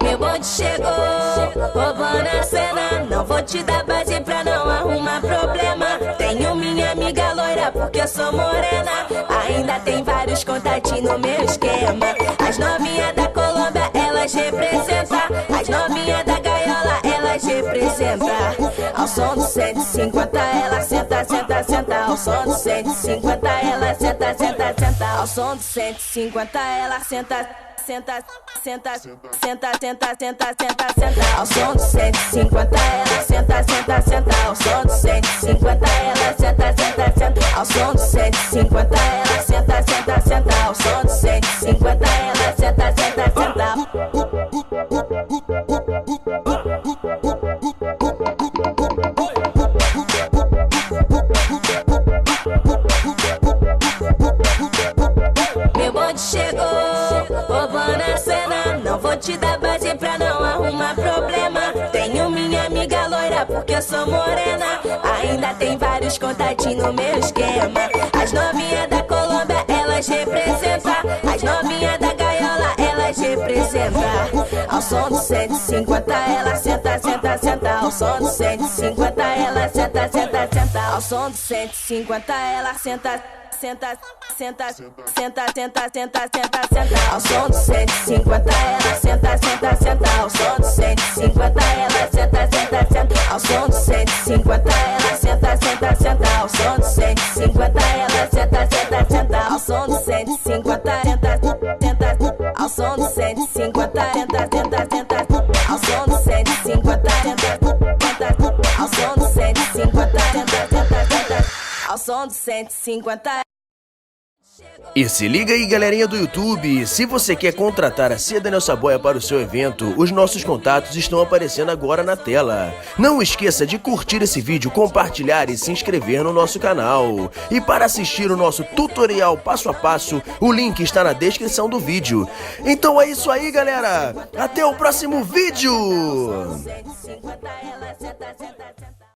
Meu bonde chegou, roubando a cena. Não vou te dar base pra não arrumar problema. Tenho minha amiga loira porque eu sou morena. Ainda tem vários contatinhos no meu esquema. As novinhas da Colômbia, elas representam. As novinhas da gaiola, elas representam. Ao som do 150, ela senta, senta, senta. Ao som do 150, ela senta, senta, senta. Ao som do 150, ela senta, senta, senta, senta, senta, senta, senta, senta. Ao som do 150, ela senta, senta, senta. Ao som do 150, ela senta, senta, senta. Ao som do 150, ela senta, senta, senta. Ao som do 150, ela senta, senta, senta. Meu bonde chegou, roubando a cena. Não vou te dar base pra não arrumar problema. Tenho minha amiga loira porque eu sou morena. Ainda tem vários contatinhos no meu esquema. As novinhas da Colômbia, elas representam. As novinhas da gaiola, elas representam. Ao som do 150, ela senta, senta, senta. Ao som do 150, ela senta, senta, senta. Ao som do 150, ela senta, senta, senta, senta, senta, senta, senta, senta. Ao som do 150, ela senta, senta, senta. Ao som do 150, ela senta, senta, senta. Ao som do 150, ela senta, senta, senta. Ao som do 150, ela senta, senta, senta. Ao som do 150, senta, senta. Ao som do 150, senta, senta, senta. Ao som do 150, senta, senta. Ao som do 150, senta, senta, senta. Ao som do 150. E se liga aí, galerinha do YouTube, se você quer contratar a Daniel Saboya para o seu evento, os nossos contatos estão aparecendo agora na tela. Não esqueça de curtir esse vídeo, compartilhar e se inscrever no nosso canal. E para assistir o nosso tutorial passo a passo, o link está na descrição do vídeo. Então é isso aí, galera, até o próximo vídeo!